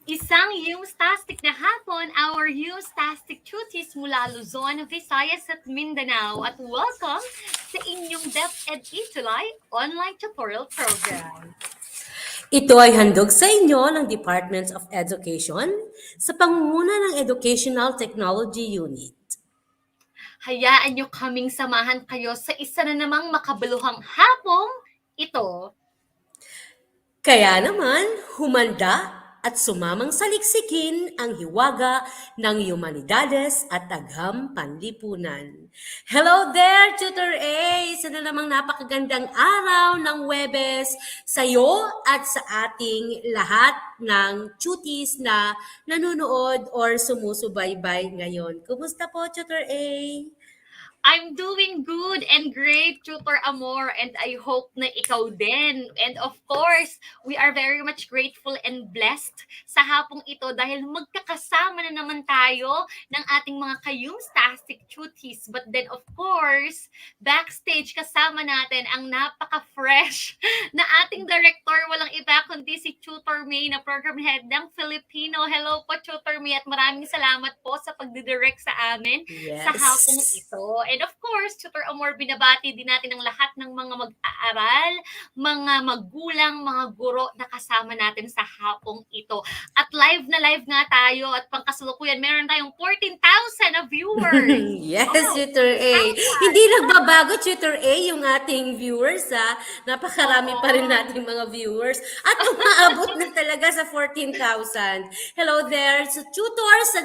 Isang Humstastic na hapon, our Humstastic cuties mula Luzon, Visayas at Mindanao at welcome sa inyong DepEd Itulay online tutorial program. Ito ay handog sa inyo ng Department of Education sa pangunguna ng Educational Technology Unit. Hayaan nyo kaming samahan kayo sa isa na namang makabaluhang hapong ito. Kaya naman, humanda at sumamang saliksikin ang hiwaga ng Humanidades at Agham Panlipunan. Hello there, Tutor A! Isa na namang napakagandang araw ng Webes sa iyo at sa ating lahat ng cuties na nanonood or sumusubaybay ngayon. Kumusta po, Tutor A? I'm doing good and great, Tutor Amor, and I hope na ikaw din. And of course, we are very much grateful and blessed sa hapong ito dahil magkakasama na naman tayo ng ating mga kayumstastic cuties. But then of course, backstage kasama natin ang napaka-fresh na ating director, walang iba kundi si Tutor May na program head ng Filipino. Hello po, Tutor May, at maraming salamat po sa pagdidirect sa amin sa hapong ito. And of course, Tutor Amor, binabati din natin ang lahat ng mga mag-aaral, mga magulang, mga guro na kasama natin sa hapong ito. At live na live nga tayo at pangkasalukuyan, meron tayong 14,000 na viewers. Yes, Tutor A. Hindi nagbabago, Tutor A, yung ating viewers, ha? Napakarami pa rin nating mga viewers. At umaabot na talaga sa 14,000. Hello there. So, Tutor, sa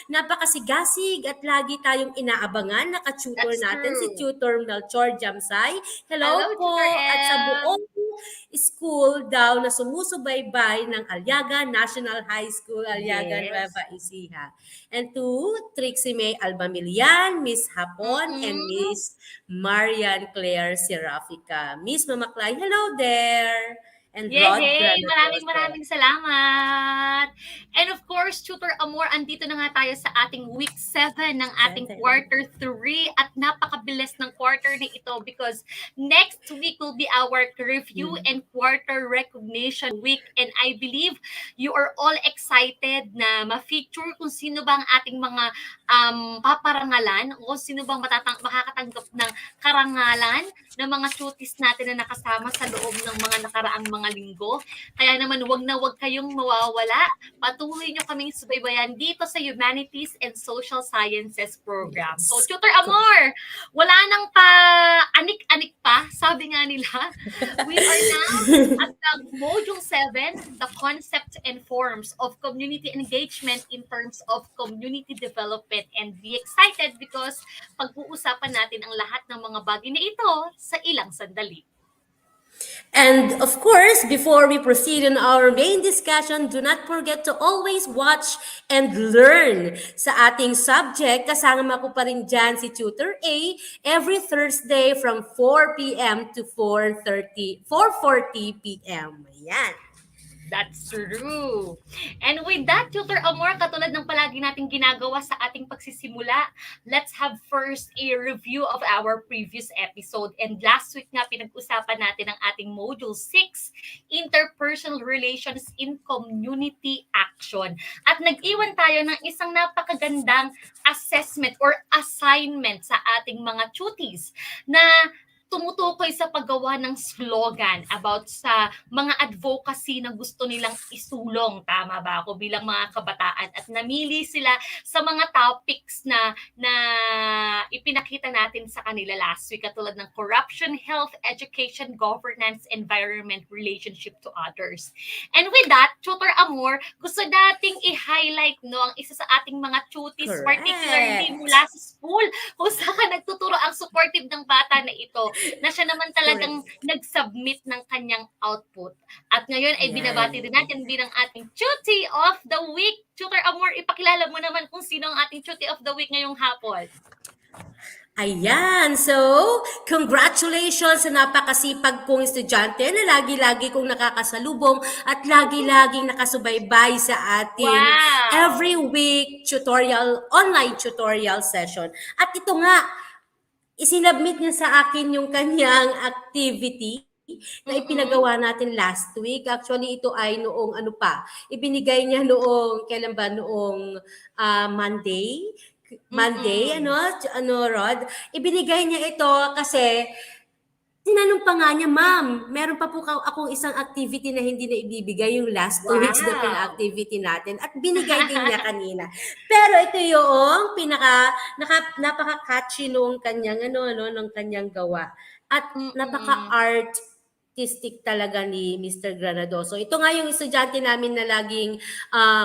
napakasigasig at lagi tayong inaabangan, naka-tutor natin si Tutor Melchor Jamsay. Hello po. Tutor At sa buong school daw na sumusubaybay ng Aliaga National High School, Aliaga, Nueva Ecija. And to Trixie May Albamilian, Miss Hapon, and Miss Marian Claire Serafica. Miss Mamaklay, hello there! And maraming salamat. And of course, Tutor Amor, andito na nga tayo sa ating week 7 ng ating quarter 3 at napakabilis ng quarter na ito because next week will be our review and quarter recognition week, and I believe you are all excited na ma-feature kung sino ba ang ating mga paparangalan o sino bang makakatanggap ng karangalan ng mga cuties natin na nakasama sa loob ng mga nakaraang mga linggo. Kaya naman wag na wag kayong mawawala. Patuloy nyo kaming subaybayan dito sa Humanities and Social Sciences program. So, Tutor Amor, wala nang pa-anik-anik pa, sabi nga nila. We are now at the Module 7, the concept and forms of community engagement in terms of community development, and be excited because pag-uusapan natin ang lahat ng mga bagay na ito sa ilang sandali. And of course, before we proceed in our main discussion, do not forget to always watch and learn sa ating subject. Kasama ko pa rin dyan si Tutor A every Thursday from 4 p.m. to 4:40 p.m. Ayan. That's true. And with that, Tutor Amor, katulad ng palagi nating ginagawa sa ating pagsisimula, let's have first a review of our previous episode. And last week nga, pinag-usapan natin ang ating Module 6, Interpersonal Relations in Community Action. At nag-iwan tayo ng isang napakagandang assessment or assignment sa ating mga cuties na tumutukoy sa paggawa ng slogan about sa mga advocacy na gusto nilang isulong. Tama ba ako bilang mga kabataan? At namili sila sa mga topics na ipinakita natin sa kanila last week, katulad ng corruption, health, education, governance, environment, relationship to others. And with that, Tutor Amor, gusto nating i-highlight ang isa sa ating mga cuties, particularly mula sa school, kung saan ka nagtuturo ang supportive ng bata na ito, na siya naman talagang nag-submit ng kanyang output. At ngayon ay binabati din natin bilang ating Cutie of the Week. Tutor Amor, ipakilala mo naman kung sino ang ating Cutie of the Week ngayong hapon. Ayan, so congratulations sa napakasipag kong estudyante na lagi-lagi kong nakakasalubong at lagi-laging nakasubaybay sa ating every week online tutorial session. At ito nga, isinabmit niya sa akin yung kanyang activity na Mm. ipinagawa natin last week. Actually, ito ay noong ano pa, ibinigay niya noong, kailan ba, noong Monday. Monday, Mm. Rod? Ibinigay niya ito kasi tinanong pa nga niya, "Ma'am, meron pa po akong isang activity na hindi na ibibigay yung last 2 weeks na Wow. pina-activity natin at binigay din niya kanina." Pero ito yung napaka-catchy nung kanyang nung kanyang gawa at Mm. napaka-artistic talaga ni Mr. Granadoso. Ito nga yung estudyante namin na laging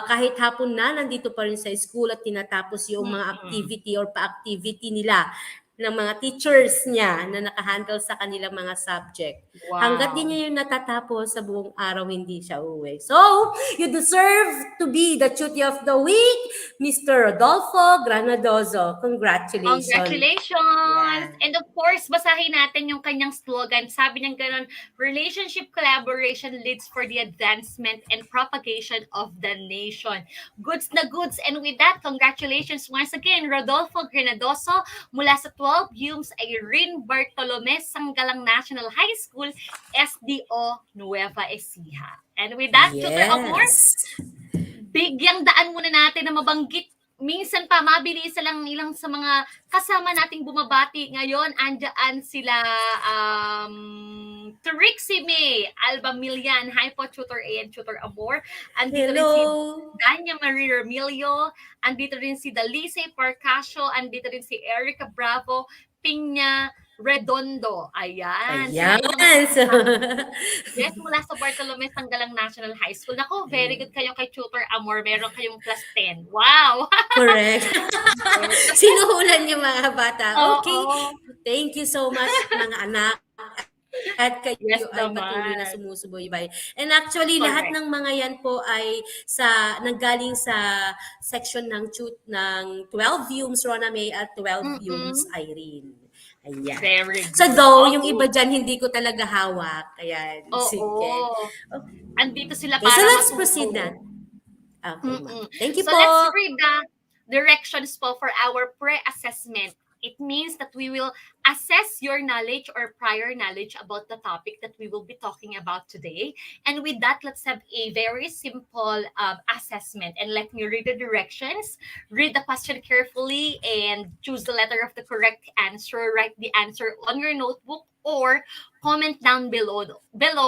kahit hapon na nandito pa rin sa school at tinatapos yung mga Mm. activity or pa-activity nila ng mga teachers niya na nakahandle sa kanilang mga subject. Hanggat di Wow. niya yung natatapos sa buong araw, hindi siya uuwi. So, you deserve to be the Cutie of the Week, Mr. Rodolfo Granadoso. Congratulations. Congratulations! Yan. And of course, basahin natin yung kanyang slogan. Sabi niya ganun, relationship collaboration leads for the advancement and propagation of the nation. Goods na goods. And with that, congratulations once again, Rodolfo Granadoso mula sa 12 Humes Irene Bartolome Sanggalang National High School, SDO Nueva Ecija. And with that, Tutor Amor, Yes. bigyang daan muna natin na mabanggit minsan pa mabilis lang ilang sa mga kasama nating bumabati ngayon. Andiyan sila Trixie May Alba Milian. Hi po, Tutor A and Tutor Amor. Andito rin si Hello. Danya Marie Remilio. Andito rin si Dalice Parcasio. Andito rin si Erica Bravo Piña Redondo. Ayan. Sila Ayan. yung mga So, yes, mula sa Bartolome Sanggalang National High School. Nako, very good kayo kay Tutor Amor. Meron kayong +10. Wow! correct. Yes. Sinuhulan yung mga bata. Okay. Oo. Thank you so much, mga anak. At kayo Yes ay patuloy na naman. sumusubaybay. And actually, lahat Correct. ng mga yan po ay nanggaling sa section ng 12 Humes Rona May at 12 Humes Mm. Irene. Ayan. Very So good. though, yung Okay. iba dyan, hindi ko talaga hawak. Ayan, sige. Oo. Andito sila Okay, so para let's proceed na. matulong. Okay, ma'am. Mm. Thank you So po. let's read the directions po for our pre-assessment. It means that we will assess your knowledge or prior knowledge about the topic that we will be talking about today. And with that, let's have a very simple assessment. And let me read the directions. Read the question carefully and choose the letter of the correct answer. Write the answer on your notebook or comment down below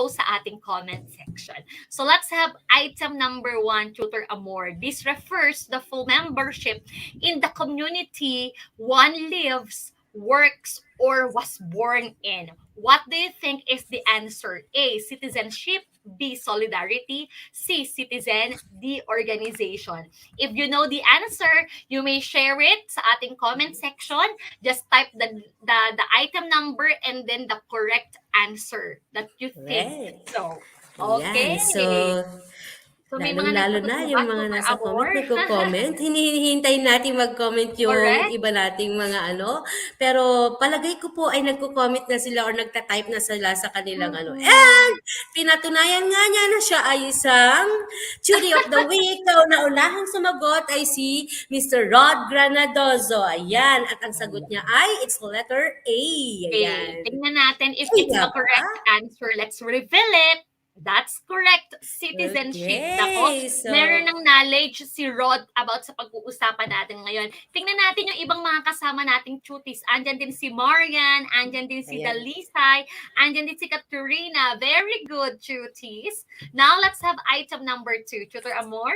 sa ating comment section. So let's have item number 1, Tutor Amor. This refers the full membership in the community one lives, works, or was born in. What do you think is the answer? A, citizenship. B, solidarity. C, citizen. D, organization. If you know the answer, you may share it sa ating comment section. Just type the item number and then the correct answer that you think. Right. So, okay. Ayan. So, So, may mga lalong-lalo na nagtuturo ba, yung mga Tutor nasa comment, Amor? nagko-comment. Hinihintay natin mag-comment yung Correct? iba nating mga ano. Pero palagay ko po ay nagko-comment na sila or nagta-type na sila sa kanilang ano. And Mm-mm. pinatunayan nga niya na siya ay isang Cutie of the Week. Kauna-unahang sumagot ay si Mr. Rod Granadoso. Ayan. At ang sagot niya ay it's letter A. Okay, Ayan. tingnan natin if Ay, it's the ba? correct answer. Let's reveal it. That's correct. Citizenship. Nako, Okay. So, meron ng knowledge si Rod about sa pag-uusapan natin ngayon. Tingnan natin yung ibang mga kasama nating cuties. Andyan din si Marian, andyan din si ayan. Dalisay, andyan din si Katrina. Very good, cuties. Now, let's have item number 2. Tutor Amor?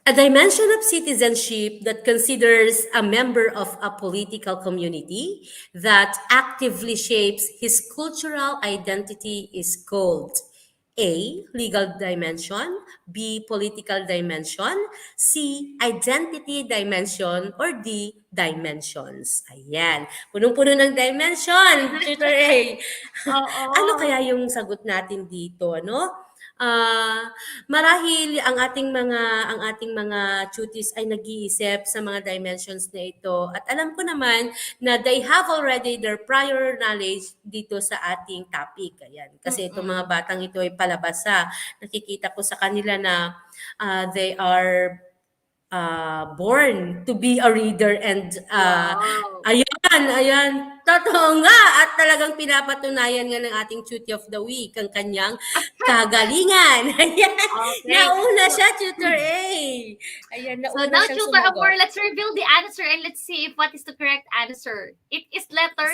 A dimension of citizenship that considers a member of a political community that actively shapes his cultural identity is called A. Legal dimension, B. Political dimension, C. Identity dimension, or D. Dimensions. Ayan. Punong-puno ng dimension, Tutor A. Ano Oo. kaya yung sagot natin dito, ano? Marahil ang ating mga cuties ay nag-iisip sa mga dimensions na ito at alam ko naman na they have already their prior knowledge dito sa ating topic. Ayan. Kasi itong mga Mm-mm. batang ito ay palabas sa nakikita ko sa kanila na they are born to be a reader and Wow. ayan, totoo nga at talagang pinapatunayan nga ng ating Tutor of the Week ang kanyang kagalingan. Ayan, Okay. nauna So, siya, Tutor A. Ayan, so nauna now, siyang Tutor Amor, sumagot. let's reveal the answer and let's see if what is the correct answer. It is letter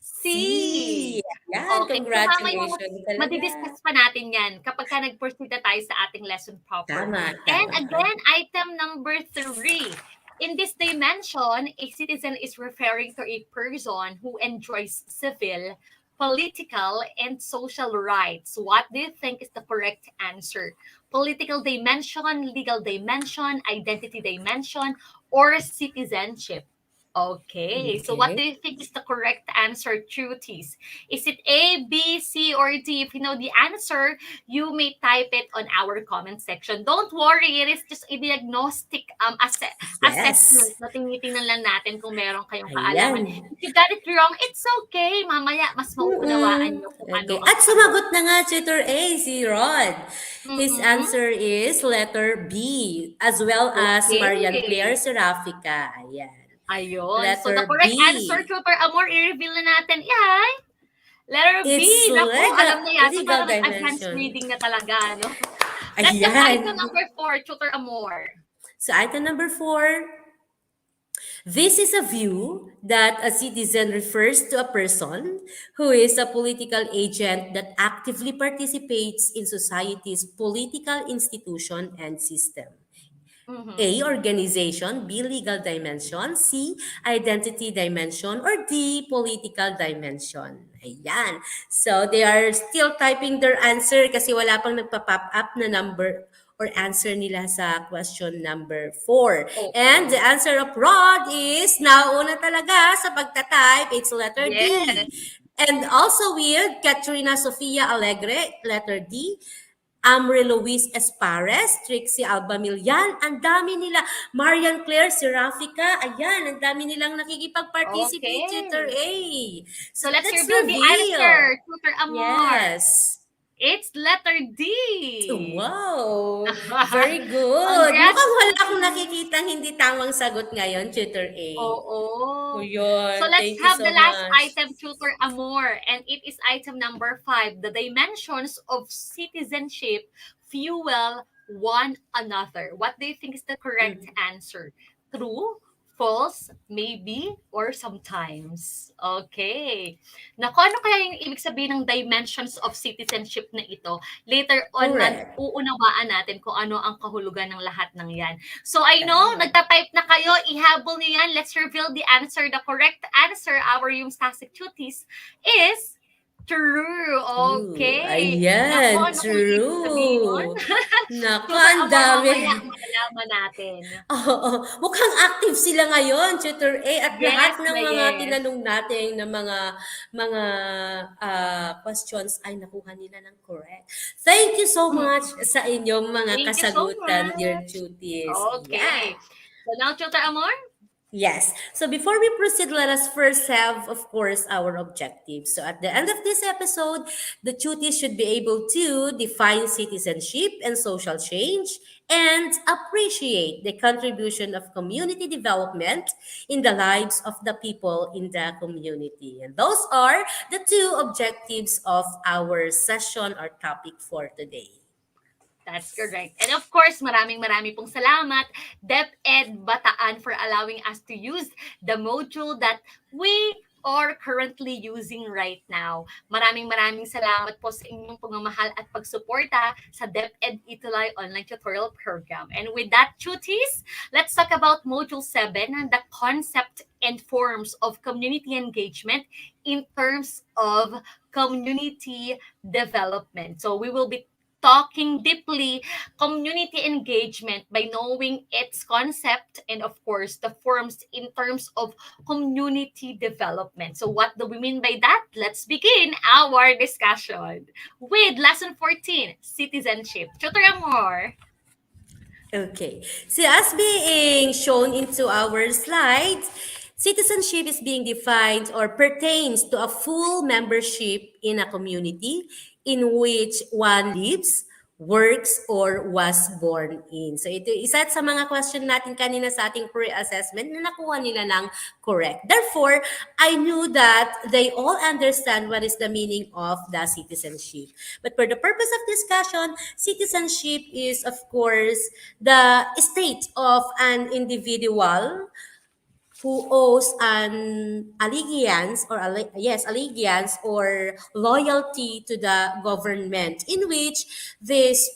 C. C. Ayan, Okay. So mamaya congratulations talaga. madidiscuss pa natin yan kapag ka nag-proceed na tayo sa ating lesson proper. Tama, And tama. again, item number 3. In this dimension, a citizen is referring to a person who enjoys civil, political, and social rights. What do you think is the correct answer? Political dimension, legal dimension, identity dimension, or citizenship? Okay, so what Okay. do you think is the correct answer, Truties? Is it A, B, C, or D? If you know the answer, you may type it on our comment section. Don't worry, it is just a diagnostic Yes. assessment na tinitingnan lang natin kung meron kayong Ayan. kaalaman. If you got it wrong, it's okay. Mamaya, mas mauunawaan Mm. nyo kung ano Okay. ang At sagot. sumagot na nga, Tutor A, si Rod. His Mm-mm. answer is letter B, as well as Marian Claire Okay. Seraphica. Ayan. Ayun. So, the Letter correct answer, B. Tutor Amor, i-reveal na natin. Yay! Letter B. It's Naku, alam na yata. legal Parang advanced dimension. reading na talaga, no? Let's go sa item Ayan. number 4, Tutor Amor. So item number 4, this is a view that a citizen refers to a person who is a political agent that actively participates in society's political institution and system. Mm-hmm. A, organization, B, legal dimension, C, identity dimension, or D, political dimension. Ayan. So, they are still typing their answer kasi wala pang nagpa-pop up na number or answer nila sa question number 4. And the Okay. answer of Rod is nauna talaga sa pagta-type. It's letter D. Yes. And also with Katrina Sofia Alegre, letter D. Amre Luis Espares, Trixie Albamillan, ang dami nila. Marian Claire Seraphica, ayan, ang dami nilang nakikipag-participate, Tutor Okay. A. So, So let's let's reveal the reveal. answer, Tutor Amor. Yes. It's letter D. Wow, very good. Congrats, Mukhang wala akong Tutor. nakikitang hindi tamang sagot ngayon, Tutor A. O Oo. So yun, let's thank you have so the last much. item, Tutor Amor, and it is item number 5. The dimensions of citizenship fuel one another. What do you think is the correct Mm, answer? True, false, maybe, or sometimes? Okay. Naku, ano kaya yung ibig sabihin ng dimensions of citizenship na ito? Later on, correct. uunawaan natin kung ano ang kahulugan ng lahat ng yan. So I know, Tama. nagtatype na kayo, ihabol niyo yan. Let's reveal the answer. The correct answer, our Humstastic Cuties, is true. True. Okay. Naku, Ayan, ano kaya ibig sabihin nun? true. Naku, Tutor ang Amor, dami. mamaya malalaman natin. Oo, mukhang active sila ngayon, Tutor A, at lahat Yes ng na mga yes. tinanong natin na mga questions ay nakuha nila ng correct. Thank you so much Mm. sa inyong mga Thank you so kasagutan, dear much. Tuties. Ayan. Okay. So now, Tutor Amor? Yes. So before we proceed, let us first have, of course, our objectives. So at the end of this episode, the tutees should be able to define citizenship and social change and appreciate the contribution of community development in the lives of the people in the community. And those are the two objectives of our session or topic for today. That's correct. And of course, maraming pong salamat, DepEd Bataan, for allowing us to use the module that we are currently using right now. Maraming salamat po sa inyong pagmamahal at pagsuporta sa DepEd Ituloy Online Tutorial Program. And with that, tuties, let's talk about Module 7, the concept and forms of community engagement in terms of community development. So we will be talking deeply community engagement by knowing its concept and of course the forms in terms of community development. So what do we mean by that? Let's begin our discussion with lesson 14, citizenship. Tutor Amor. Okay. So as being shown into our slides, citizenship is being defined or pertains to a full membership in a community in which one lives, works or was born in. So ito isa sa mga question natin kanina sa ating pre-assessment na nakuha nila ng correct. Therefore, I knew that they all understand what is the meaning of the citizenship. But for the purpose of discussion, citizenship is of course the state of an individual who owes an allegiance or allegiance or loyalty to the government in which this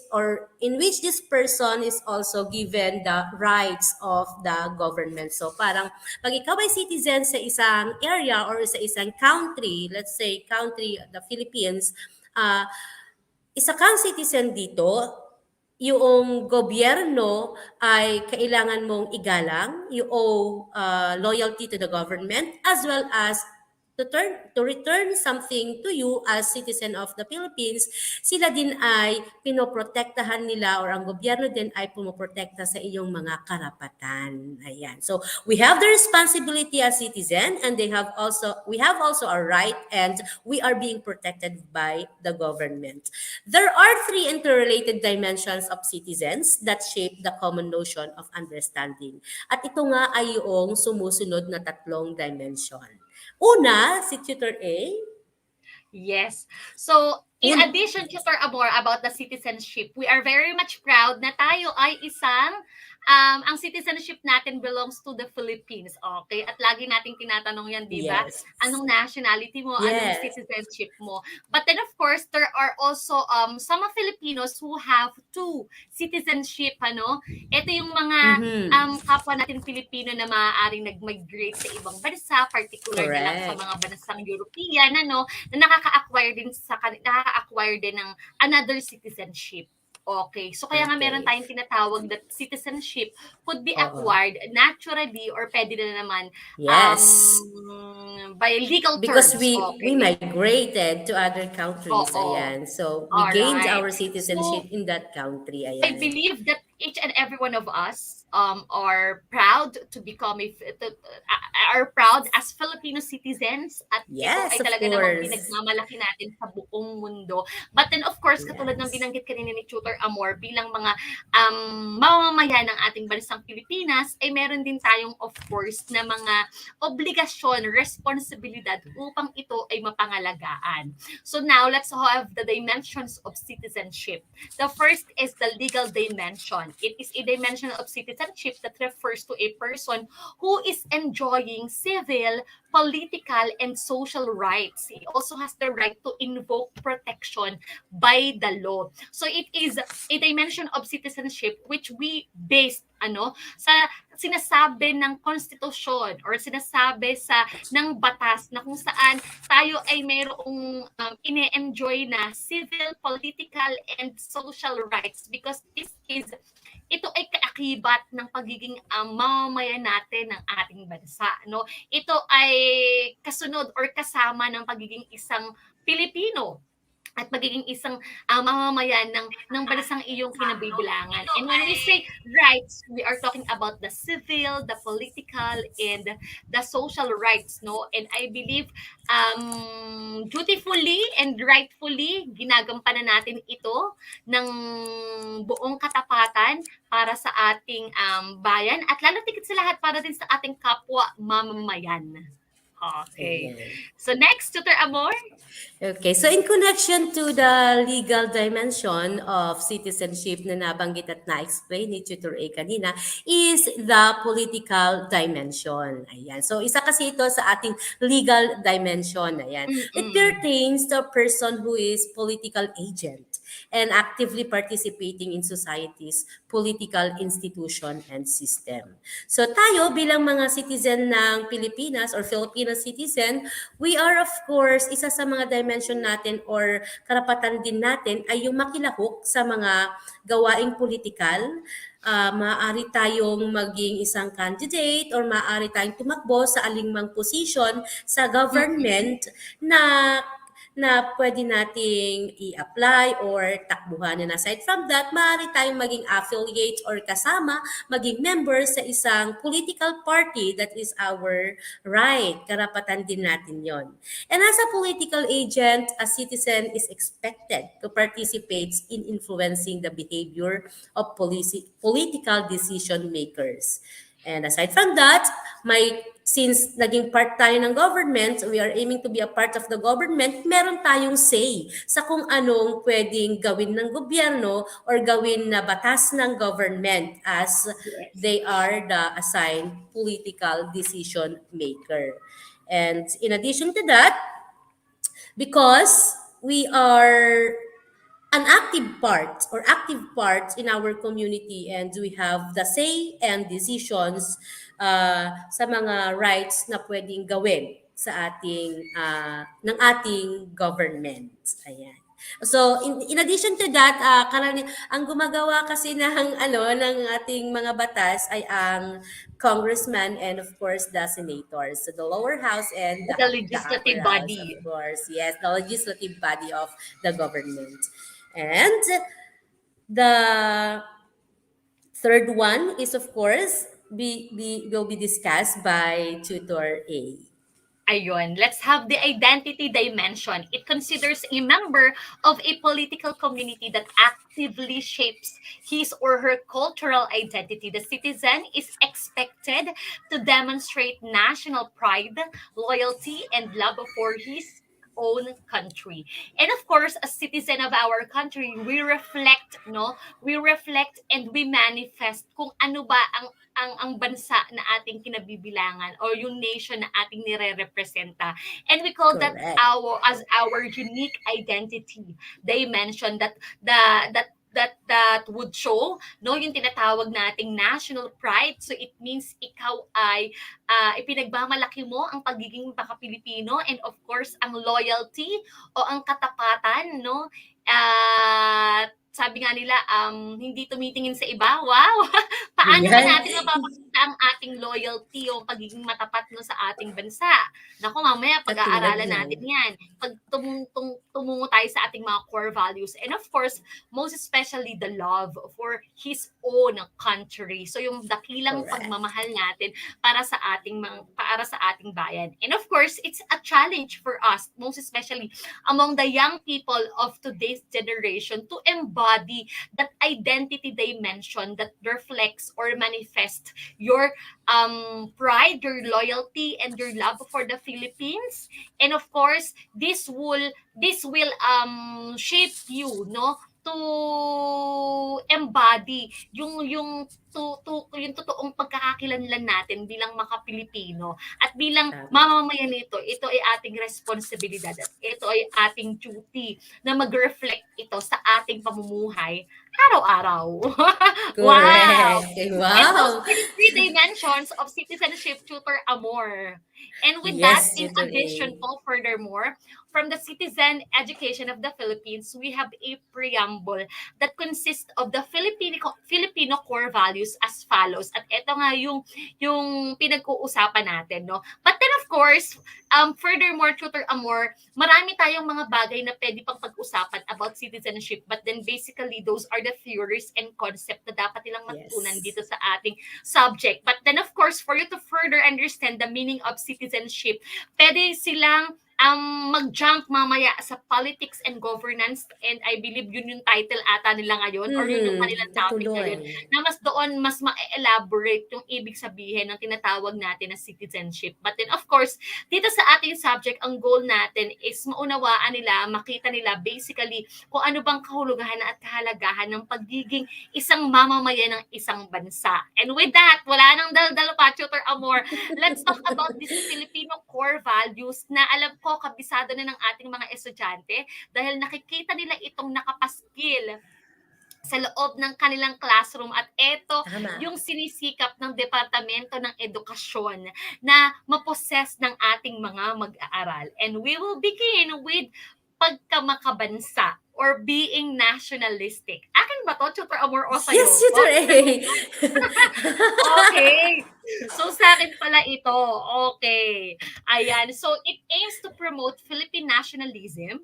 person is also given the rights of the government. So parang pag ikaw ay citizen sa isang area or sa isang country, let's say country the Philippines, uh, isa kang citizen dito, yung gobyerno ay kailangan mong igalang, you owe loyalty to the government as well as to return something to you as citizen of the Philippines, sila din ay pinoprotektahan nila or ang gobyerno din ay pumoprotekta sa iyong mga karapatan. Ayan. So we have the responsibility as citizen and we have also a right and we are being protected by the government. There are three interrelated dimensions of citizens that shape the common notion of understanding. At ito nga ay yung sumusunod na tatlong dimension. Una, si Tutor A. Yes. So, in Un- addition to Sir Amor about the citizenship, we are very much proud na tayo ay ang citizenship natin belongs to the Philippines. Okay? At lagi nating tinatanong yan, di ba? Yes. Anong nationality mo? Anong Yes. citizenship mo? But then, of course, there are also some Filipinos who have two citizenship, ano? Ito yung mga kapwa natin Pilipino na maaaring nag-migrate sa ibang bansa, particular na lang sa Correct. mga bansang European, ano, na nakaka-acquire din ng another citizenship. Okay. So, kaya nga meron Okay. tayong tinatawag that citizenship could be Oo. acquired naturally or pwede na naman Yes. by legal Because terms. we Okay. migrated to other countries. Oo. Ayan. So we gained Alright. our citizenship So, in that country. I Ayan. believe that each and every one of us are proud to become are proud as Filipino citizens at ito Yes, ay of talaga namang course. pinagmamalaki natin sa buong mundo. But then of course, katulad ng Yes. binanggit kanina ni Tutor Amor, bilang mga mamamayan ng ating bansang Pilipinas, ay meron din tayong of course na mga obligasyon, responsibilidad upang ito ay mapangalagaan. So now, let's have the dimensions of citizenship. The first is the legal dimension. It is a dimension of citizenship that refers to a person who is enjoying civil, political, and social rights. He also has the right to invoke protection by the law. So it is a dimension of citizenship which we based sa sinasabi ng konstitusyon or sinasabi ng batas na kung saan tayo ay mayroong ine-enjoy na civil, political, and social rights because ito ay kaakibat ng pagiging mamamayan natin ng ating bansa. No? Ito ay kasunod or kasama ng pagiging isang Pilipino at magiging isang mamamayan ng bansang iyong kinabibilangan. And when we say rights, we are talking about the civil, the political, and the social rights, no? And I believe dutifully and rightfully ginagampanan natin ito ng buong katapatan para sa ating bayan at lalo tigit sa lahat para din sa ating kapwa mamamayan. Okay. Ayan. So next, Tutor Amor. Okay, so in connection to the legal dimension of citizenship na nabanggit at na-explain ni Tutor A kanina is the political dimension. Ayan. So isa kasi ito sa ating legal dimension. Ayan. It pertains to a person who is political agent and actively participating in society's political institution and system. So tayo bilang mga citizen ng Pilipinas or Filipino citizen, we are of course, isa sa mga dimension natin or karapatan din natin ay yung makilahok sa mga gawaing politikal. Maaari tayong maging isang candidate or maaari tayong tumakbo sa alingmang position sa government na na pwede nating i-apply or takbuhan. And aside from that, maaari tayong maging affiliate or kasama, maging member sa isang political party. That is our right. Karapatan din natin yon. And as a political agent, a citizen is expected to participate in influencing the behavior of political decision makers. And aside from that, since naging part tayo ng government, we are aiming to be a part of the government, meron tayong say sa kung anong pwedeng gawin ng gobyerno or gawin na batas ng government as Yes. they are the assigned political decision maker. And in addition to that, because we are an active part in our community, and we have the say and decisions sa mga rights na pwedeng gawin sa ng ating government. Ayan. So in addition to that, ang gumagawa kasi ng ating mga batas ay ang congressman and of course the senators. So the lower house and The the upper legislative house, of body. course. Yes, the legislative body of the government. And the third one is, of course, will be discussed by tutor A. Ayun, let's have the identity dimension. It considers a member of a political community that actively shapes his or her cultural identity. The citizen is expected to demonstrate national pride, loyalty, and love for his own country. And of course, as citizen of our country, we reflect, no? We reflect and we manifest kung ano ba ang bansa na ating kinabibilangan or yung nation na ating nire-representa. And we call that Correct. our unique identity. They mentioned that would show no yung tinatawag nating national pride. So it means ikaw ay ipinagmamalaki mo ang pagiging Pilipino, and of course ang loyalty o ang katapatan, no, sabi nga nila, hindi tumitingin sa iba. Wow! Paano ba Yan. natin mapapakita ang ating loyalty o pagiging matapat no sa ating bansa? Naku, mamaya Katulad pag-aaralan yan. natin yan. Pag tumungo tayo sa ating mga core values. And of course, most especially the love for his own country. So yung dakilang Correct. pagmamahal natin para sa ating bayan. And of course, it's a challenge for us, most especially among the young people of today's generation, to embody that identity dimension that reflects or manifests your pride, your loyalty, and your love for the Philippines. And of course, this will shape you, no, to embody yung totoong pagkakakilanlan natin bilang Pilipino at bilang Tama. mamamayan nito. Ito ay ating responsibilidad at ito ay ating duty na mag-reflect ito sa ating pamumuhay araw-araw. Wow! Correct. And those Wow. are the three dimensions of citizenship, Tutor Amor. And with that, Yes, in tutor addition A. po, furthermore, from the citizen education of the Philippines, we have a preamble that consists of the Filipino core values as follows. At ito nga yung pinag-uusapan natin, no? But then of course, furthermore, Tutor Amor, marami tayong mga bagay na pwede pang pag-usapan about citizenship, but then basically those are the theories and concept na dapat nilang matutunan Yes. dito sa ating subject. But then of course, for you to further understand the meaning of citizenship, pwede silang mag-jump mamaya sa politics and governance, and I believe yun yung title ata nila ngayon or yun yung kanilang topic ngayon, Patuloy. na mas ma-elaborate yung ibig sabihin ng tinatawag natin na citizenship. But then of course, dito sa ating subject, ang goal natin is maunawaan nila, makita nila basically kung ano bang kahulugan at kahalagahan ng pagiging isang mamamayan ng isang bansa. And with that, wala nang dal-dal pa, Tutor Amor. Let's talk about these Filipino core values na alam ko kabisado na ng ating mga estudyante dahil nakikita nila itong nakapaskil sa loob ng kanilang classroom, at ito Tama. yung sinisikap ng Departamento ng Edukasyon na maposes ng ating mga mag-aaral. And we will begin with pagkamakabansa. or being nationalistic? Akin ba to, Tutor Amor, o Yes, sa'yo? tutor A. Okay. So, sa akin pala ito. Okay. Ayan. So, it aims to promote Philippine nationalism,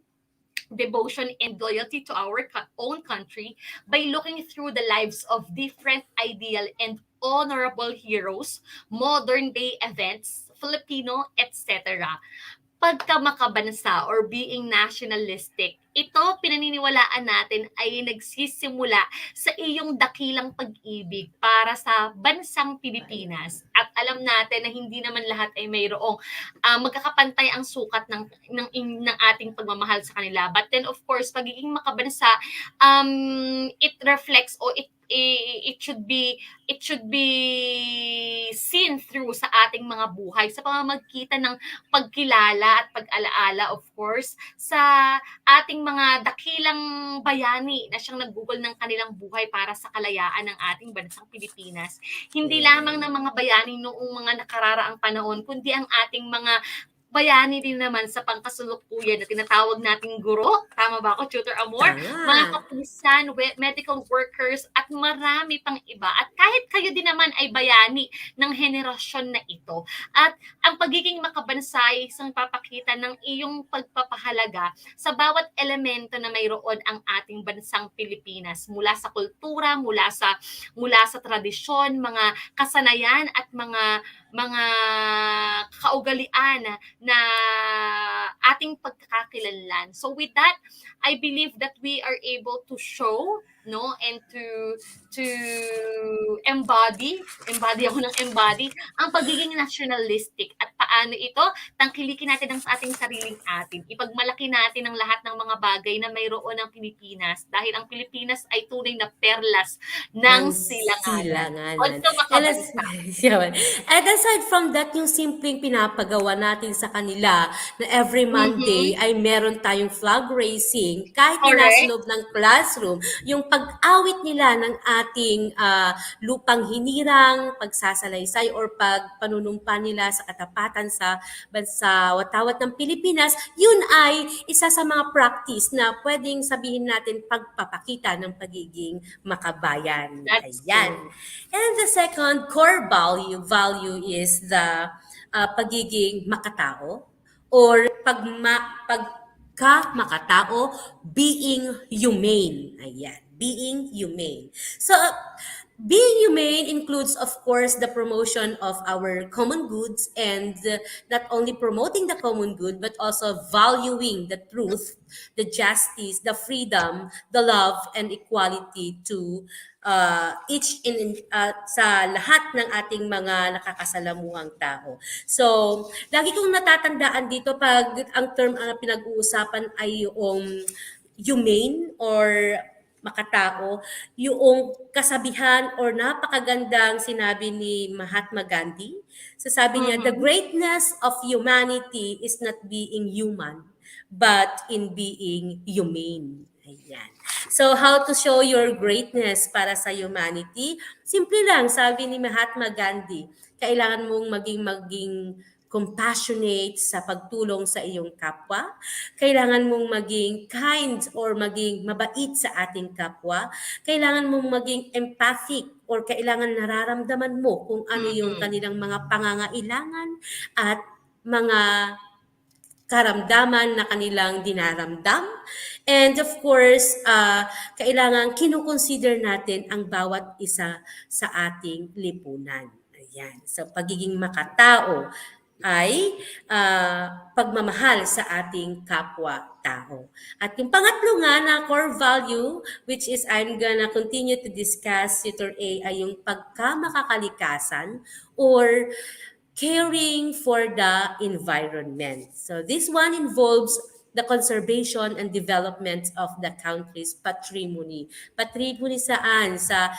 devotion, and loyalty to our own country by looking through the lives of different ideal and honorable heroes, modern day events, Filipino, etc. Pagkamakabansa or being nationalistic, ito pinaniniwalaan natin ay nagsisimula sa iyong dakilang pag-ibig para sa bansang Pilipinas. At alam natin na hindi naman lahat ay mayroong magkakapantay ang sukat ng ating pagmamahal sa kanila. But then of course, pagiging makabansa, it reflects o it should be seen through sa ating mga buhay sa pamamagitan ng pagkilala at pag-alaala, of course, sa ating mga dakilang bayani na siyang naggugol ng kanilang buhay para sa kalayaan ng ating bansang Pilipinas. Hindi lamang ng mga bayani noong mga nakararaang panahon, kundi ang ating mga bayani din naman sa pangkasalukuyan na tinatawag nating guro. Tama ba ako, Tutor Amor? Mga Tama. kapulisan, medical workers, at marami pang iba. At kahit kayo din naman ay bayani ng henerasyon na ito. At ang pagiging makabansa ay isang papakita ng iyong pagpapahalaga sa bawat elemento na mayroon ang ating bansang Pilipinas, mula sa kultura, mula sa tradisyon, mga kasanayan at mga kaugalian na ating pagkakakilanlan. So with that, I believe that we are able to show, no, and to embody ako ng embody, ang pagiging nationalistic at paano ito tangkilikin natin ang ating sariling atin. Ipagmalaki natin ang lahat ng mga bagay na mayroon ng Pilipinas dahil ang Pilipinas ay tunay na perlas ng Ng silanganan. silanganan. Huwag ka And, as, makabansa. yun. And aside from that, yung simpleng pinapagawa natin sa kanila na every Monday Mhm. ay meron tayong flag raising, kahit na nasa Correct. loob ng classroom, yung pag-awit nila ng ating lupang hinirang, pagsasalaysay, or pagpanunumpa nila sa katapatan sa watawat ng Pilipinas, yun ay isa sa mga practice na pwedeng sabihin natin pagpapakita ng pagiging makabayan. That's Ayan. true. And the second core value is the pagiging makatao or pagka makatao, being humane. Ayan, being humane. So, being humane includes, of course, the promotion of our common goods and not only promoting the common good, but also valuing the truth, the justice, the freedom, the love, and equality to each sa lahat ng ating mga nakakasalamuhang tao. So, lagi kong natatandaan dito pag ang term ang pinag-uusapan ay yung humane or makatao, yung kasabihan or napakagandang sinabi ni Mahatma Gandhi. So sabi niya, the Mhm. greatness of humanity is not being human, but in being humane. Ayan. So how to show your greatness para sa humanity? Simple lang, sabi ni Mahatma Gandhi, kailangan mong maging compassionate sa pagtulong sa iyong kapwa. Kailangan mong maging kind or maging mabait sa ating kapwa. Kailangan mong maging empathic or kailangan nararamdaman mo kung ano yung Mhm. kanilang mga pangangailangan at mga karamdaman na kanilang dinaramdam. And of course, kailangan kinukonsider natin ang bawat isa sa ating lipunan. Ayan. So, pagiging makatao ay pagmamahal sa ating kapwa-tao. At yung pangatlo nga na core value, which is I'm gonna continue to discuss, Tutor A, ay yung pagkamakakalikasan or caring for the environment. So this one involves the conservation and development of the country's patrimony. Patrimony saan? Sa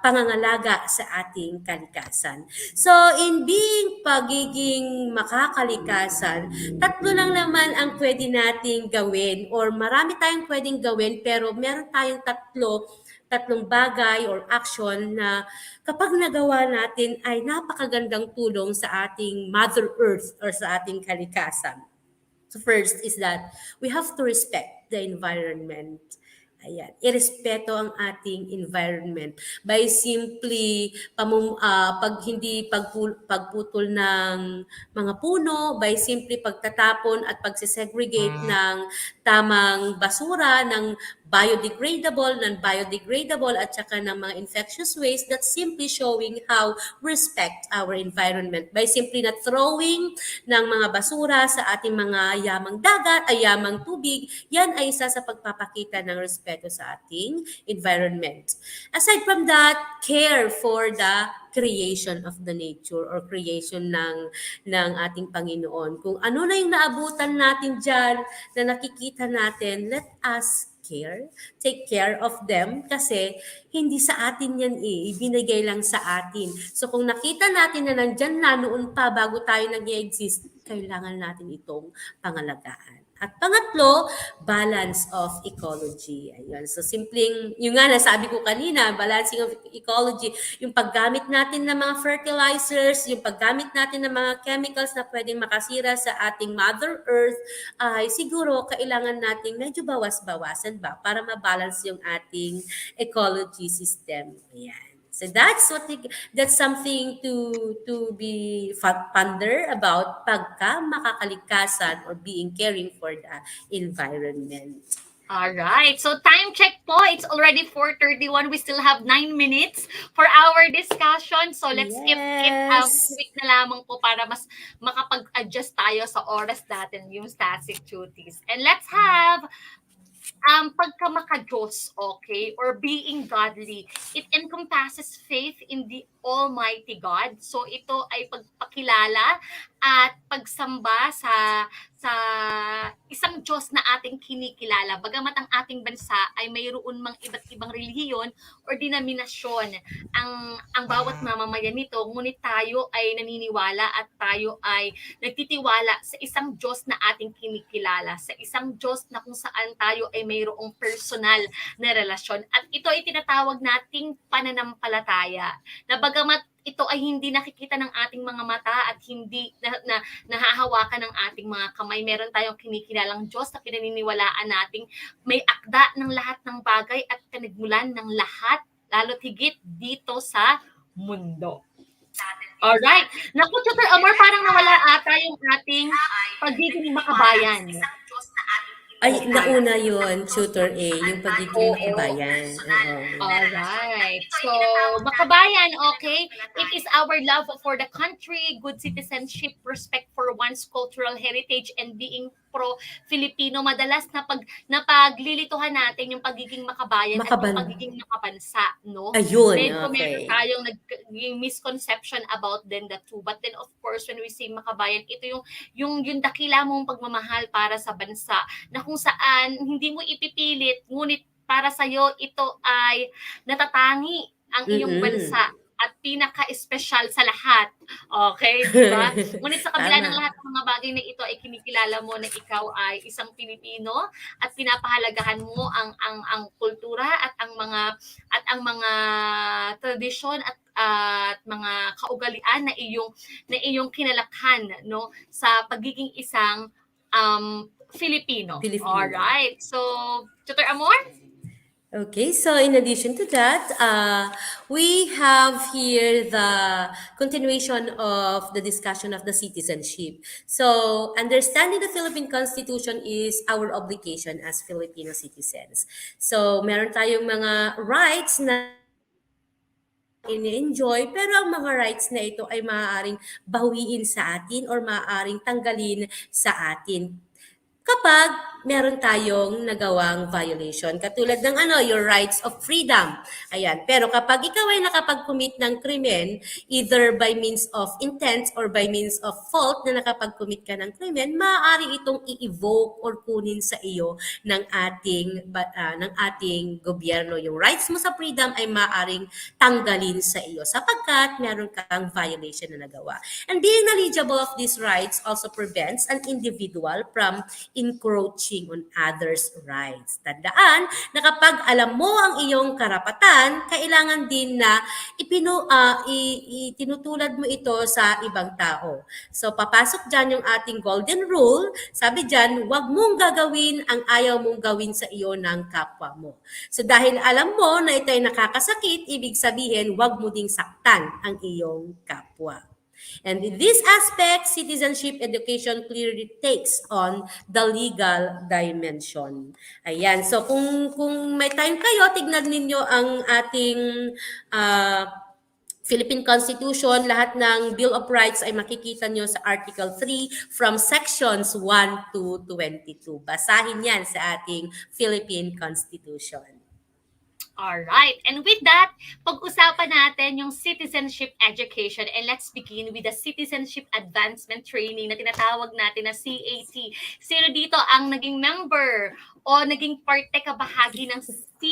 pangangalaga sa ating kalikasan. So in being pagiging makakalikasan, tatlo lang naman ang pwede nating gawin or marami tayong pwedeng gawin pero meron tayong tatlong bagay or action na kapag nagawa natin ay napakagandang tulong sa ating Mother Earth or sa ating kalikasan. So first is that we have to respect. respect the environment. Ayan, irespeto ang ating environment by simply pag hindi pagputol ng mga puno, by simply pagtatapon at pagsisegregate ng tamang basura, ng non-biodegradable at saka ng mga infectious waste, that's simply showing how respect our environment by simply not throwing ng mga basura sa ating mga yamang dagat ay yamang tubig. Yan ay isa sa pagpapakita ng respeto sa ating environment. Aside from that, care for the creation of the nature or creation ng ating Panginoon. Kung ano na yung naabutan natin dyan na nakikita natin, let us take care of them kasi hindi sa atin yan ibinigay lang sa atin. So kung nakita natin na nandyan na noon pa bago tayo nag-exist, kailangan natin itong pangalagaan. At pangatlo, balance of ecology. Ayun. So simpleng, yung nga nasabi ko kanina, balancing of ecology, yung paggamit natin ng mga fertilizers, yung paggamit natin ng mga chemicals na pwedeng makasira sa ating Mother Earth, ay siguro kailangan nating medyo bawas-bawasan ba para mabalance yung ating ecology system. Ayan. So that's something to be ponder about pagka makakalikasan or being caring for the environment. Alright, so time check po. It's already 4:31. We still have 9 minutes for our discussion. So let's keep it Yes. quick na lamang po para mas makapag-adjust tayo sa oras natin yung static duties. And let's have pagka maka-Diyos, okay, or being godly, it encompasses faith in the Almighty God. So ito ay pagpakilala at pagsamba sa isang Diyos na ating kinikilala. Bagamat ang ating bansa ay mayroon mang iba't ibang relihiyon or denominasyon ang bawat mamamayan nito, ngunit tayo ay naniniwala at tayo ay nagtitiwala sa isang Diyos na ating kinikilala, sa isang Diyos na kung saan tayo ay mayroong personal na relasyon. At ito ay tinatawag nating pananampalataya, na bagamat ito ay hindi nakikita ng ating mga mata at hindi nahahawakan ng ating mga kamay, meron tayong kinikilalang Diyos na pinaniniwalaan nating may akda ng lahat ng bagay at kanigmulan ng lahat, lalo't higit dito sa mundo. Alright. Naku, Tutor Amor, parang nawala ata yung ating pagiging makabayan. Ay, nauna yun, Tutor A, yung pagiging makabayan. Oo. Alright. So, makabayan, okay? It is our love for the country, good citizenship, respect for one's cultural heritage, and being pro-Filipino. Madalas napaglilituhan natin yung pagiging makabayan at yung pagiging makabansa, no? Ayun, Medyo okay. meron tayong yung misconception about then the two. But then, of course, when we say makabayan, ito yung dakila mong pagmamahal para sa bansa na kung saan hindi mo ipipilit, ngunit para sa'yo ito ay natatangi ang iyong bansa at pinaka-espesyal sa lahat. Okay, di ba? Ngunit sa kabila ng lahat ng mga bagay na ito ay kinikilala mo na ikaw ay isang Pilipino at pinapahalagahan mo ang kultura at ang mga tradisyon at mga kaugalian na iyong kinalakhan, no, sa pagiging isang Filipino. All right. So, Tutor Amor? Okay, so in addition to that, we have here the continuation of the discussion of the citizenship. So, understanding the Philippine Constitution is our obligation as Filipino citizens. So, meron tayong mga rights na ini-enjoy, pero ang mga rights na ito ay maaaring bawiin sa atin or maaaring tanggalin sa atin kapag meron tayong nagawang violation. Katulad ng your rights of freedom. Ayan. Pero kapag ikaw ay nakapag-commit ng krimen, either by means of intent or by means of fault na nakapag-commit ka ng krimen, maaari itong i-evoke or kunin sa iyo ng ating gobyerno. Yung rights mo sa freedom ay maaaring tanggalin sa iyo sapagkat meron kang violation na nagawa. And being knowledgeable of these rights also prevents an individual from encroaching on others' rights. Tandaan na kapag alam mo ang iyong karapatan, kailangan din na itinutulad mo ito sa ibang tao. So, papasok dyan yung ating golden rule. Sabi dyan, huwag mong gagawin ang ayaw mong gawin sa iyo ng kapwa mo. So, dahil alam mo na ito ay nakakasakit, ibig sabihin, huwag mo ding saktan ang iyong kapwa. And in this aspect, citizenship education clearly takes on the legal dimension. Ayan. So kung may time kayo, tignan ninyo ang ating Philippine Constitution, lahat ng Bill of Rights ay makikita nyo sa Article 3 from Sections 1 to 22. Basahin yan sa ating Philippine Constitution. Alright, and with that, pag-usapan natin yung citizenship education, and let's begin with the citizenship advancement training na tinatawag natin na CAT. Sino dito ang naging member o naging parte kabahagi ng CAT?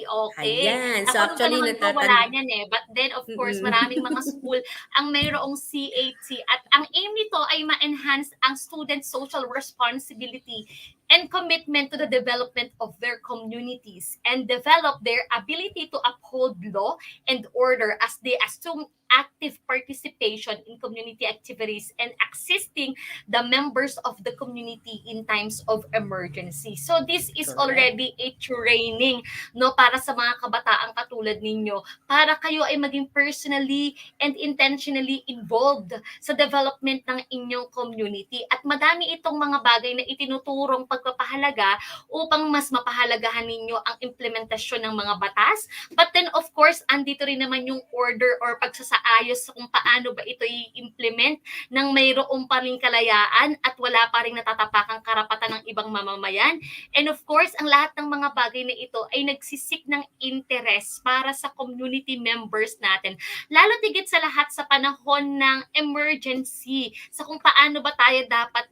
Okay. Ayan. So Ako actually, naman po wala niyan eh. But then of course, maraming mga school ang mayroong CAT. At ang aim nito ay ma-enhance ang student social responsibility and commitment to the development of their communities and develop their ability to uphold law and order as they assume active participation in community activities and assisting the members of the community in times of emergency. So this is already a training no para sa mga kabataang katulad ninyo para kayo ay maging personally and intentionally involved sa development ng inyong community at madami itong mga bagay na itinuturong pagpapahalaga upang mas mapahalagahan ninyo ang implementasyon ng mga batas. But then of course, andito rin naman yung order or pagsasaayos kung paano ba ito i-implement nang mayroong pa ring kalayaan at wala pa ring natatapakang karapatan ng ibang mamamayan. And of course, ang lahat ng mga bagay na ito ay nagsisik ng interest para sa community members natin. Lalo tigit sa lahat sa panahon ng emergency, sa kung paano ba tayo dapat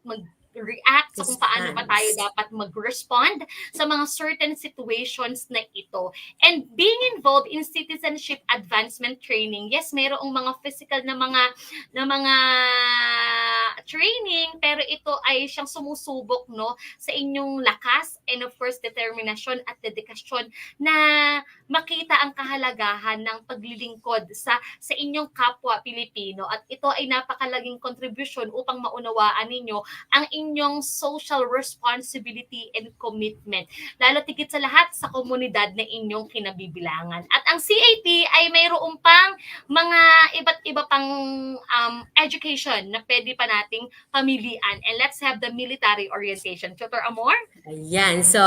react sa kung paano ba tayo dapat mag-respond sa mga certain situations na ito. And being involved in citizenship advancement training, yes, mayroong mga physical na mga training, pero ito ay siyang sumusubok no sa inyong lakas and of course determinasyon at dedikasyon na makita ang kahalagahan ng paglilingkod sa inyong kapwa Pilipino at ito ay napakalaging contribution upang maunawaan ninyo ang inyong social responsibility and commitment. Lalo tigit sa lahat sa komunidad na inyong kinabibilangan. At ang CAT ay mayroong pang mga iba't iba pang education na pwede pa nating pamilian. And let's have the military orientation. Tutor Amor? Ayan. So,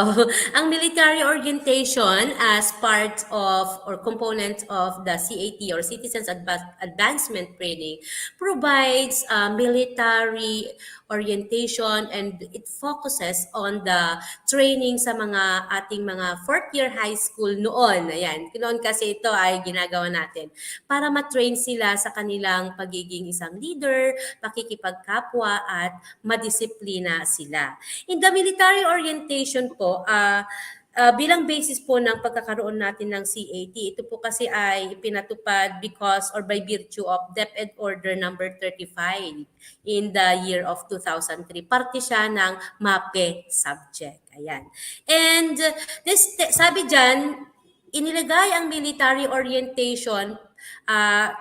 ang military orientation as part of or component of the CAT or Citizens Advancement Training provides military orientation and it focuses on the training sa mga ating mga fourth year high school noon. Ayan. Noon kasi ito ay ginagawa natin para ma-train sila sa kanilang pagiging isang leader, pakikipagkapwa at madisiplina sila. In the military orientation po, bilang basis po ng pagkakaroon natin ng CAT, ito po kasi ay pinatupad because or by virtue of DepEd Order number 35 in the year of 2003. Parte siya ng MAPE subject. Ayan. And sabi dyan, inilagay ang military orientation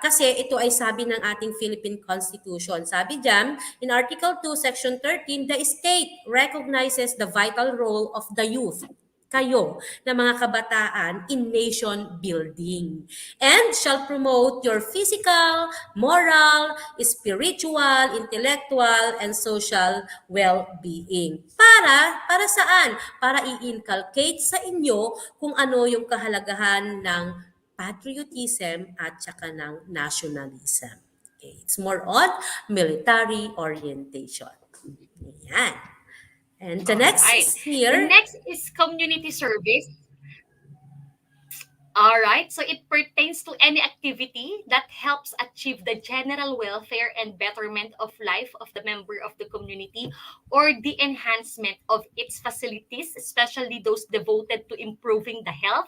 kasi ito ay sabi ng ating Philippine Constitution. Sabi dyan, in Article 2, Section 13, the state recognizes the vital role of the youth kayo na mga kabataan in nation building and shall promote your physical, moral, spiritual, intellectual, and social well-being. Para saan? Para i-inculcate sa inyo kung ano yung kahalagahan ng patriotism at saka ng nationalism. Okay, it's more on military orientation. Ayan. And the next is here. The next is community service. All right, so it pertains to any activity that helps achieve the general welfare and betterment of life of the member of the community or the enhancement of its facilities, especially those devoted to improving the health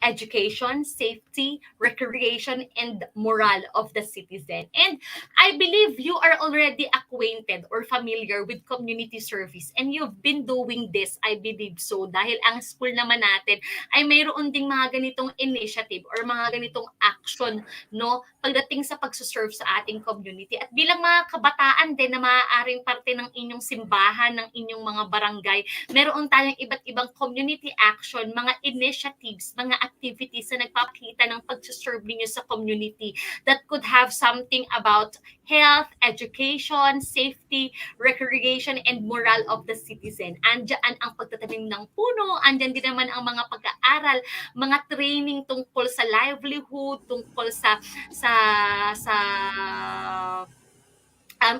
education, safety, recreation, and moral of the citizen. And I believe you are already acquainted or familiar with community service and you've been doing this, I believe so, dahil ang school naman natin ay mayroon ding mga ganitong initiative or mga ganitong action, no, pagdating sa pagsuserve sa ating community. At bilang mga kabataan din na maaaring parte ng inyong simbahan, ng inyong mga barangay, meron tayong iba't ibang community action, mga initiatives, mga activities na nagpapakita ng pagsuserve ninyo sa community that could have something about health, education, safety, recreation, and moral of the citizen. Andyan ang pagtatanim ng puno, andyan din naman ang mga pag-aaral, mga training tungkol sa livelihood, tungkol sa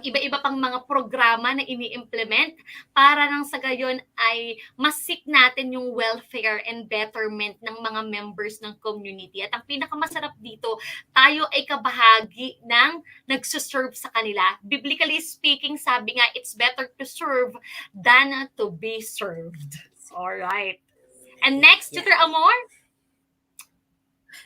iba-iba pang mga programa na ini-implement para nang sa gayon ay masik natin yung welfare and betterment ng mga members ng community. At ang pinakamasarap dito, tayo ay kabahagi ng nagsuserve sa kanila. Biblically speaking, sabi nga, it's better to serve than to be served. Alright. And next, Yeah. Tutor Amor?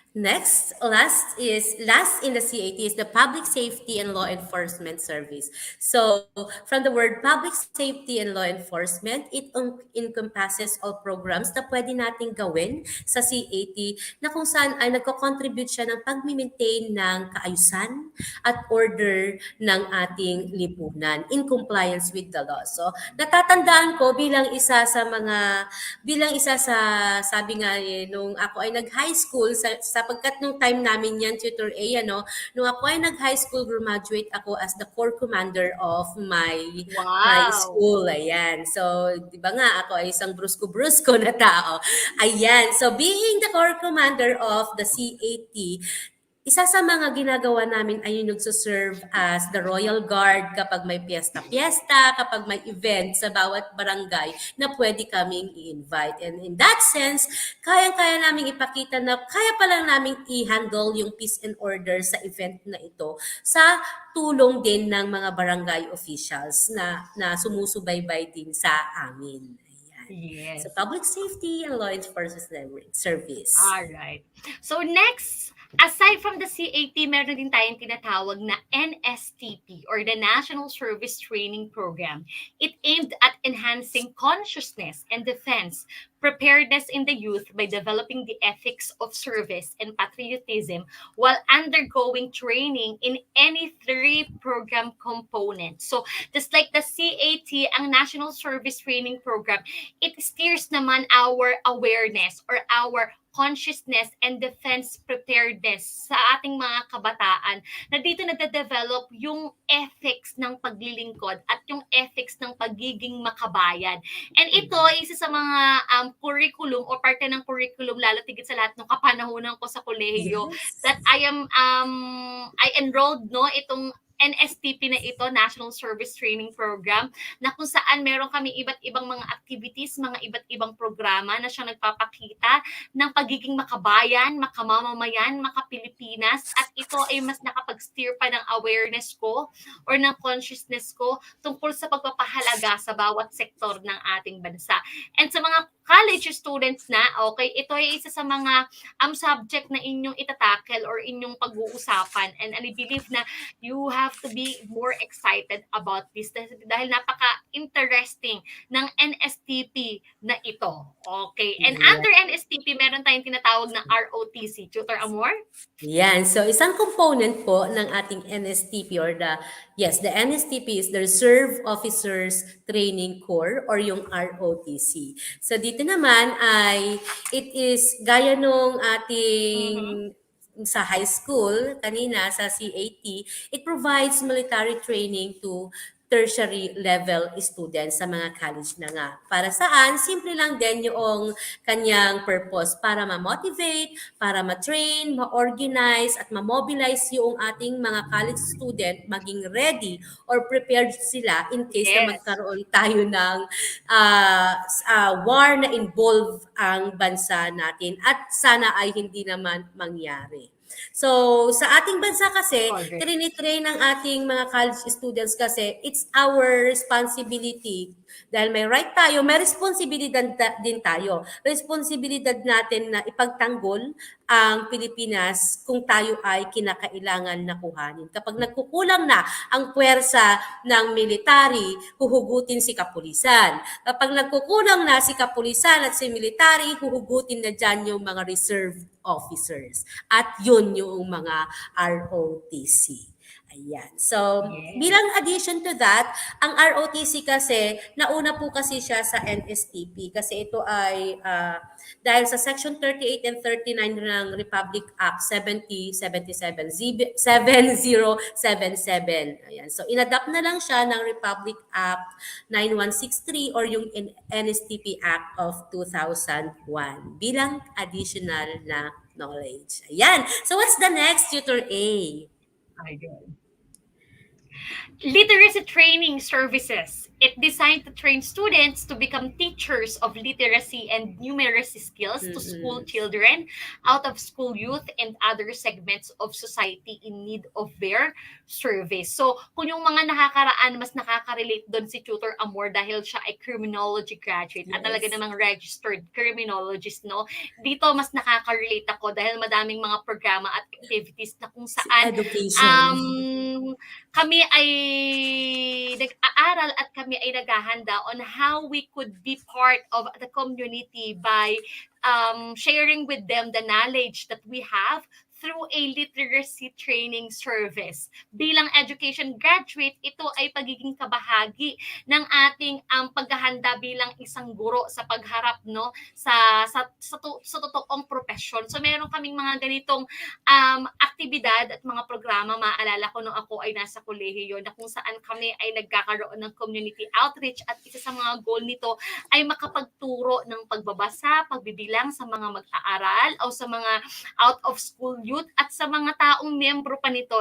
Next, last in the CAT is the Public Safety and Law Enforcement Service. So, from the word public safety and law enforcement, it encompasses all programs na pwede nating gawin sa CAT na kung saan ay nagko-contribute siya ng pag-maintain ng kaayusan at order ng ating lipunan in compliance with the law. So, natatandaan ko bilang isa sa sabi nga nung ako ay nag-high school sapagkat nung time namin yan Tutor A, nung ako ay nag-high school, graduate ako as the corps commander of my Wow. school. Ayan. So, di ba nga ako ay isang brusko-brusko na tao. Ayan. So, being the corps commander of the CAT, isa sa mga ginagawa namin ay yung nagsuserve as the Royal Guard kapag may piyesta-piyesta, kapag may event sa bawat barangay na pwede kaming i-invite. And in that sense, kayang-kaya namin ipakita na kaya pa lang namin i-handle yung peace and order sa event na ito sa tulong din ng mga barangay officials na sumusubaybay din sa amin. Ayan. So, Yes. public safety and law enforcement service. Alright. So next, aside from the CAT, meron din tayong tinatawag na NSTP or the National Service Training Program. It aimed at enhancing consciousness and defense preparedness in the youth by developing the ethics of service and patriotism while undergoing training in any three program components. So, just like the CAT, ang National Service Training Program, it steers naman our awareness or our consciousness and defense preparedness sa ating mga kabataan na dito nade-develop yung ethics ng paglilingkod at yung ethics ng pagiging makabayan. And ito ay isa sa mga curriculum o parte ng curriculum lalo tigit sa lahat nung kapanahonan ko sa kolehiyo Yes. that I enrolled itong NSTP na ito, National Service Training Program, na kung saan meron kami iba't ibang mga activities, mga iba't ibang programa na siyang nagpapakita ng pagiging makabayan, makamamamayan, makapilipinas, at ito ay mas nakapag-steer pa ng awareness ko or ng consciousness ko tungkol sa pagpapahalaga sa bawat sektor ng ating bansa. And sa mga college students na, okay, ito ay isa sa mga subject na inyong itatackle or inyong pag-uusapan. And I believe na you have to be more excited about this dahil napaka-interesting ng NSTP na ito. Okay. And Yeah. under NSTP, meron tayong tinatawag na ROTC. Tutor Amor? Yan. So, isang component po ng ating NSTP or the NSTP is the Reserve Officers Training Corps or yung ROTC. So, dito naman ay it is gaya nung ating sa high school, kanina sa CAT, it provides military training to tertiary level students sa mga college na nga. Para saan? Simple lang din yung kanyang purpose para ma-motivate, para ma-train, ma-organize, at ma-mobilize yung ating mga college student maging ready or prepared sila in case na Yes. magkaroon tayo ng war na involve ang bansa natin at sana ay hindi naman mangyari. So, sa ating bansa kasi, Correct. trinitrain ng ating mga college students kasi, it's our responsibility. Dahil may right tayo, may responsibilidad din tayo. Responsibilidad natin na ipagtanggol ang Pilipinas kung tayo ay kinakailangan na kuhanin. Kapag nagkukulang na ang puwersa ng military, huhugutin si kapulisan. Kapag nagkukulang na si kapulisan at si military, huhugutin na dyan yung mga reserve officers. At yun yung mga ROTC. Ayan. So, Yes. bilang addition to that, ang ROTC kasi, nauna po kasi siya sa NSTP kasi ito ay dahil sa Section 38 and 39 ng Republic Act 7077, 7077. Ayan. So, inadapt na lang siya ng Republic Act 9163 or yung NSTP Act of 2001 bilang additional na knowledge. Ayan. So, what's the next, Tutor A? Ayun. Literacy Training Services. It designed to train students to become teachers of literacy and numeracy skills to school Mm-mm. children, out of school youth, and other segments of society in need of their service. So, kung yung mga nakakaraan, mas nakaka-relate doon si Tutor Amor dahil siya ay criminology graduate at talaga Yes. namang registered criminologist, no? Dito, mas nakaka-relate ako dahil madaming mga programa at activities na kung saan Education. um, kami ay nag-aaral at kami ay naghahanda on how we could be part of the community by sharing with them the knowledge that we have through a literacy training service. Bilang education graduate, ito ay pagiging kabahagi ng ating paghahanda bilang isang guro sa pagharap no sa totoong profession. So meron kaming mga ganitong aktibidad at mga programa. Maalala ko nung ako ay nasa kolehiyo na kung saan kami ay nagkakaroon ng community outreach at isa sa mga goal nito ay makapagturo ng pagbabasa, pagbibilang sa mga mag-aaral o sa mga out of school youth at sa mga taong miyembro pa nito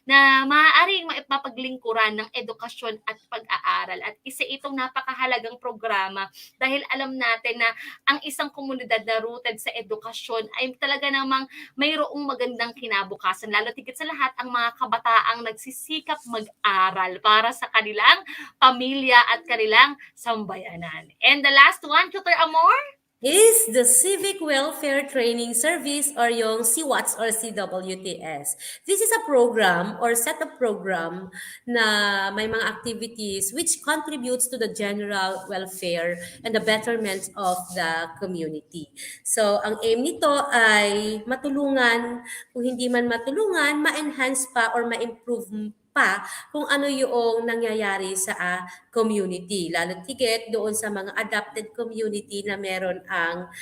na maaaring maipapaglingkuran ng edukasyon at pag-aaral. At isa itong napakahalagang programa dahil alam natin na ang isang komunidad na rooted sa edukasyon ay talaga namang mayroong magandang kinabukasan. Lalo tigit sa lahat ang mga kabataang nagsisikap mag-aral para sa kanilang pamilya at kanilang sambayanan. And the last one, Tutor Amor? Is the Civic Welfare Training Service or yung CWATS or CWTS. This is a program or set of program na may mga activities which contributes to the general welfare and the betterment of the community. So, ang aim nito ay matulungan, kung hindi man matulungan, ma-enhance pa or ma-improve pa kung ano yung nangyayari sa community. Lalo tigit doon sa mga adapted community na meron ang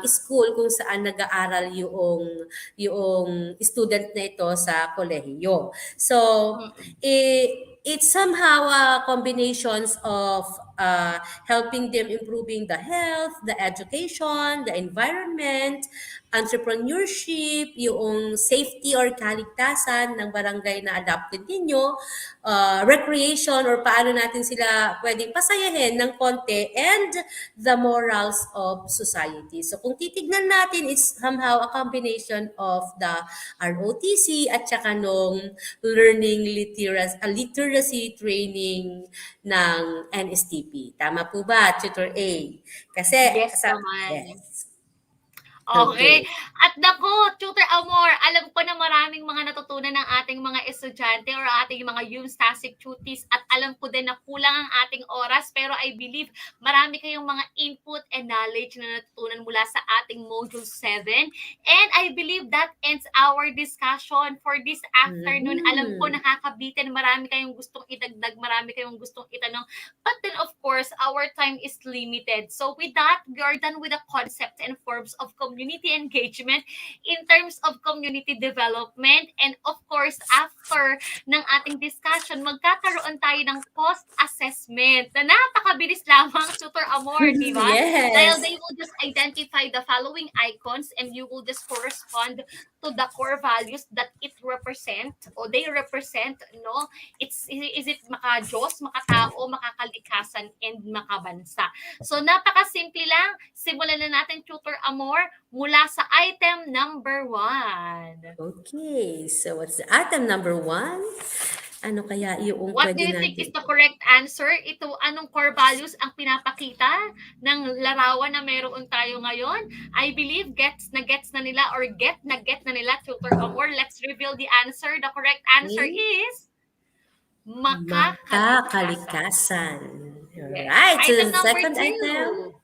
school kung saan nag-aaral yung student na ito sa kolehiyo. So, it's somehow combinations of helping them improving the health, the education, the environment, entrepreneurship, yung safety or kaligtasan ng barangay na adopted ninyo, recreation or paano natin sila pwedeng pasayahin ng konti, and the morals of society. So kung titignan natin, it's somehow a combination of the ROTC at saka nung learning literacy training ng NSTP. Tama po ba, Tutor A? Kasi, Yes naman. yes. Okay. Okay. At naku, Tutor Amor, alam ko na maraming mga natutunan ng ating mga estudyante or ating mga HUMSS duties at alam ko din na kulang ang ating oras pero I believe marami kayong mga input and knowledge na natutunan mula sa ating Module 7. And I believe that ends our discussion for this afternoon. Alam ko nakakabitin, marami kayong gustong idagdag, marami kayong gustong itanong. But then of course, our time is limited. So with that, we are done with the concept and forms of community engagement in terms of community development and of course after ng ating discussion, magkakaroon tayo ng post-assessment na napakabilis lamang, Tutor Amor, di ba? Dahil Yes. they will just identify the following icons and you will just correspond to the core values that it represent o they represent, no? Is it maka-Diyos, makatao, makakalikasan, and makabansa. So napakasimple lang. Simulan na natin, Tutor Amor, mula sa item number 1. Okay, so what's the item number 1? Ano kaya yung What do pwede you think is natin? the correct answer? Ito, anong core values ang pinapakita ng larawan na meron tayo ngayon? I believe gets na nila or get na nila, Tutor Amor. Let's reveal the answer. The correct answer Okay. is makakalikasan. Makakalikasan. Yes. Alright, so Item the number second item. 2.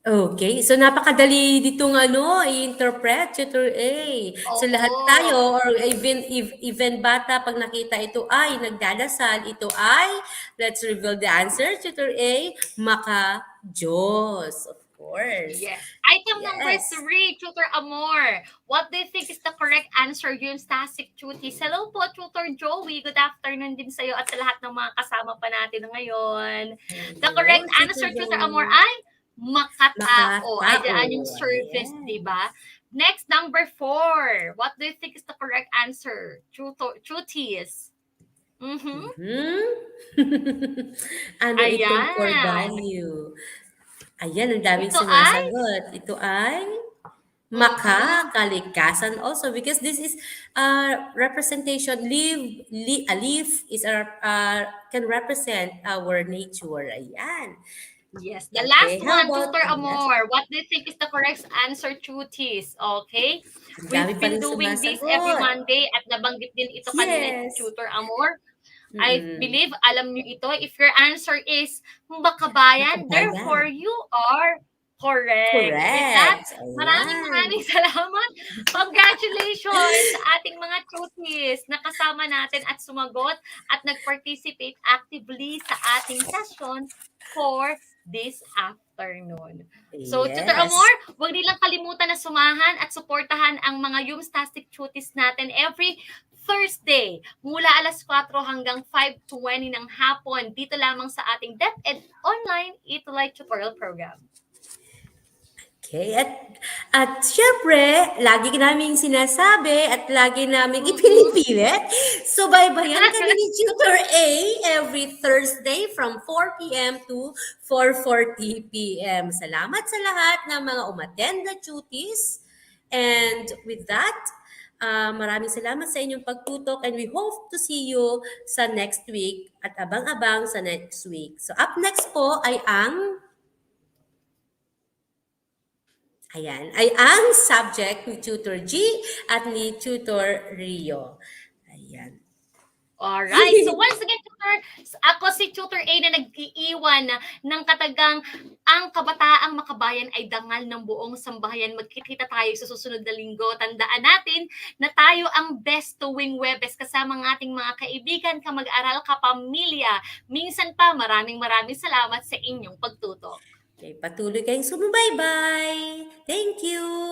Okay, so napakadali ditong i-interpret, Tutor A. So lahat Oo. tayo, or even bata, pag nakita ito ay nagdadasal, ito ay, let's reveal the answer, Tutor A, maka-Diyos, of course. Yes. Item number Yes. 3, Tutor Amor. What do you think is the correct answer? Yung static duties. Hello po, Tutor Joey. Good afternoon din sa'yo at sa lahat ng mga kasama pa natin ngayon. The Hello, correct Tutor answer, Tutor Amor, Joey. ay makatao. Ay, Makatao. dyan yung service, di Ayan. ba? Next, number 4. What do you think is the correct answer? Duties. Mm-hmm. Mhm. Ano itong core Ayan. value? Ayan, ang daming Ito ay sumasagot. Ito ay mm-mm. makakalikasan also because this is representation. A leaf is can represent our nature. Ayan. Yes. The last Okay, how one, about Tutor the last? Amor. What do you think is the correct answer, Chutis? Okay. Ang dami We've pa been rin doing this every sumasagot. Monday at nabanggit din ito kanina, Yes. Tutor Amor. I Mm-mm. believe alam niyo ito. If your answer is Bakabayan, Makabayan. therefore you are correct. With that, Correct. Ayan. maraming salamat. Congratulations sa ating mga Chutis na kasama natin at sumagot at nag-participate actively sa ating session for this afternoon. So, Tutor Yes. Amor, huwag nilang kalimutan na sumahan at suportahan ang mga Humstastic Cuties natin every Thursday mula alas 4 hanggang 5:20 ng hapon dito lamang sa ating DepEd Online Ituloy Tutorial Program. Okay, at syempre, lagi naming sinasabi at lagi naming Mm-mm. ipinipilit, subaybayan kami ni Tutor A every Thursday from 4 p.m. to 4:40 p.m. Salamat sa lahat ng mga umattend na duties. And with that, maraming salamat sa inyong pagtutok and we hope to see you sa next week at abang-abang sa next week. So up next po ay ang subject ni Tutor G at ni Tutor Rio. Ayan. Alright. So once again, Tutor, ako si Tutor A na nag-iiwan ng katagang ang kabataang makabayan ay dangal ng buong sambahayan. Magkikita tayo sa susunod na linggo. Tandaan natin na tayo ang best tuwing Webes kasama ng ating mga kaibigan, kamag-aral, kapamilya. Minsan pa, maraming salamat sa inyong pagtutok. Okay, patuloy kayong sumubaybay. Thank you!